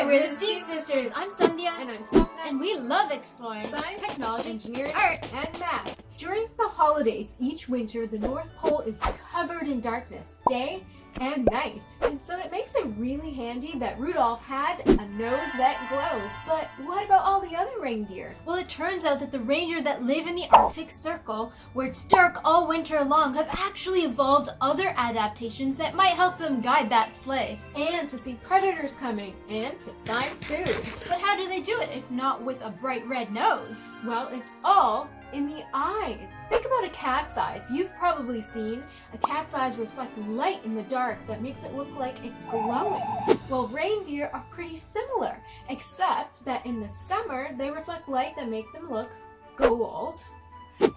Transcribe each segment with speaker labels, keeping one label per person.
Speaker 1: we're the Seed Sisters. I'm Sandra.
Speaker 2: And I'm Sandra.
Speaker 1: And we love exploring
Speaker 2: science,
Speaker 1: technology,
Speaker 2: engineering,
Speaker 1: art,
Speaker 2: and math. During the holidays, each winter, the North Pole is covered in darkness, day and night. And so it makes it really handy that Rudolph had a nose that glows. But what about all the other reindeer?
Speaker 1: Well, it turns out that the reindeer that live in the Arctic Circle, where it's dark all winter long, have actually evolved other adaptations that might help them guide that sleigh.
Speaker 2: And to see predators coming, and to find food.
Speaker 1: But how do they do it if not with a bright red nose?
Speaker 2: Well, it's all in the eyes. Think about a cat's eyes. You've probably seen a cat's eyes reflect light in the dark that makes it look like it's glowing. Well, reindeer are pretty similar, except that in the summer they reflect light that make them look gold,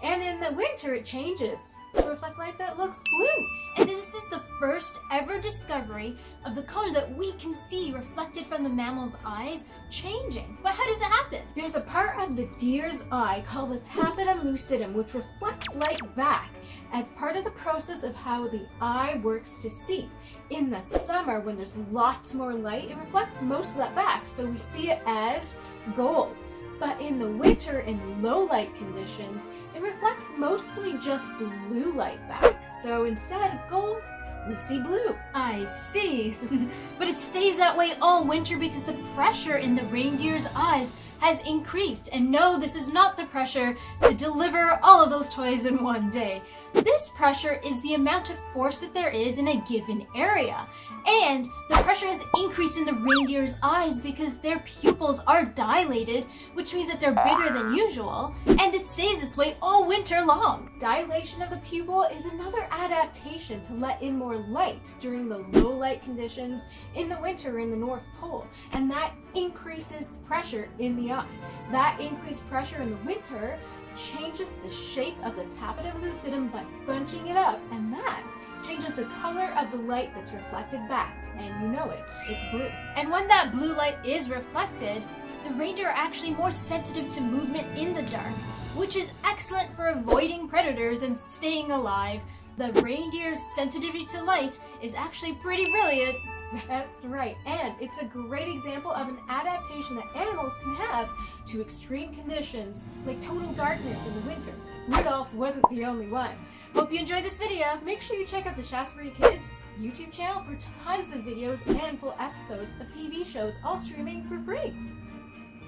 Speaker 2: and in the winter it changes to reflect light that looks blue.
Speaker 1: And this is the first ever discovery of the color that we can see reflected from the mammal's eyes changing. But how does it happen?
Speaker 2: There's a part of the deer's eye called the tapetum lucidum, which reflects light back as part of the process of how the eye works to see. In the summer, when there's lots more light, it reflects most of that back, so we see it as gold. But in the winter, in low light conditions, it reflects mostly just blue light back. So instead of gold, we see blue.
Speaker 1: I see. But it stays that way all winter because the pressure in the reindeer's eyes has increased. And no, this is not the pressure to deliver all of those toys in one day. This pressure is the amount of force that there is in a given area. And the pressure has increased in the reindeer's eyes because their pupils are dilated, which means that they're bigger than usual, and it stays this way all winter long.
Speaker 2: Dilation of the pupil is another adaptation to let in more light during the low light conditions in the winter in the North Pole, and that increases the pressure in the eye. That increased pressure in the winter changes the shape of the tapetum lucidum by bunching it up, and that changes the color of the light that's reflected back, and you know it, it's blue.
Speaker 1: And when that blue light is reflected, the reindeer are actually more sensitive to movement in the dark, which is excellent for avoiding predators and staying alive. The reindeer's sensitivity to light is actually pretty brilliant.
Speaker 2: That's right, and it's a great example of an adaptation that animals can have to extreme conditions, like total darkness in the winter. Rudolph wasn't the only one.
Speaker 1: Hope you enjoyed this video.
Speaker 2: Make sure you check out the Shaftesbury Kids YouTube channel for tons of videos and full episodes of TV shows, all streaming for free.